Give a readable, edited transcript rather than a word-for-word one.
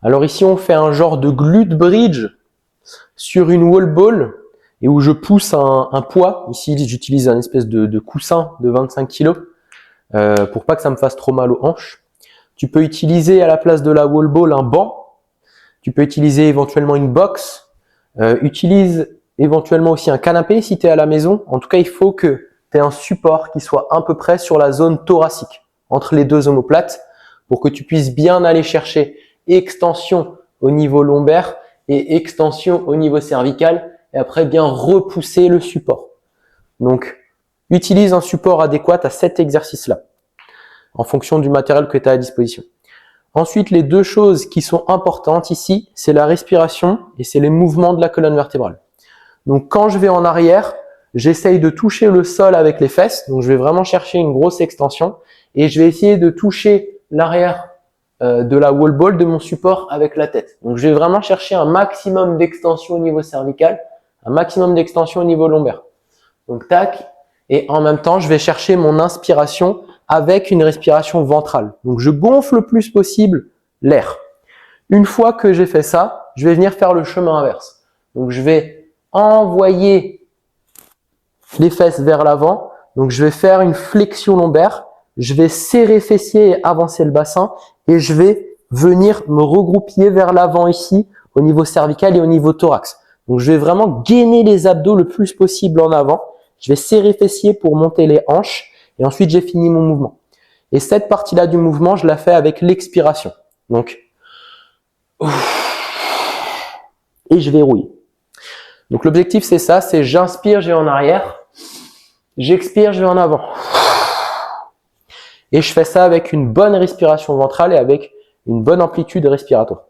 Alors ici, on fait un genre de glute bridge sur une wall ball et où je pousse un poids. Ici, j'utilise un espèce de coussin de 25 kg pour pas que ça me fasse trop mal aux hanches. Tu peux utiliser à la place de la wall ball un banc. Tu peux utiliser éventuellement une box. Utilise éventuellement aussi un canapé si tu es à la maison. En tout cas, il faut que tu aies un support qui soit à peu près sur la zone thoracique, entre les deux omoplates, pour que tu puisses bien aller chercher extension au niveau lombaire et extension au niveau cervical, et après bien repousser le support. Donc, utilise un support adéquat à cet exercice-là, en fonction du matériel que tu as à disposition. Ensuite, les deux choses qui sont importantes ici, c'est la respiration et c'est les mouvements de la colonne vertébrale. Donc, quand je vais en arrière, j'essaye de toucher le sol avec les fesses. Donc, je vais vraiment chercher une grosse extension et je vais essayer de toucher l'arrière de la wall ball de mon support avec la tête. Donc, je vais vraiment chercher un maximum d'extension au niveau cervical, un maximum d'extension au niveau lombaire. Donc, tac. Et en même temps, je vais chercher mon inspiration avec une respiration ventrale. Donc, je gonfle le plus possible l'air. Une fois que j'ai fait ça, je vais venir faire le chemin inverse. Donc, je vais envoyer les fesses vers l'avant. Donc, je vais faire une flexion lombaire. Je vais serrer fessier et avancer le bassin. Et je vais venir me regroupiller vers l'avant ici, au niveau cervical et au niveau thorax. Donc, je vais vraiment gainer les abdos le plus possible en avant. Je vais serrer fessier pour monter les hanches. Et ensuite, j'ai fini mon mouvement. Et cette partie-là du mouvement, je la fais avec l'expiration. Donc, et je verrouille. Donc, l'objectif, c'est ça, c'est j'inspire, je vais en arrière. J'expire, je vais en avant. Et je fais ça avec une bonne respiration ventrale et avec une bonne amplitude respiratoire.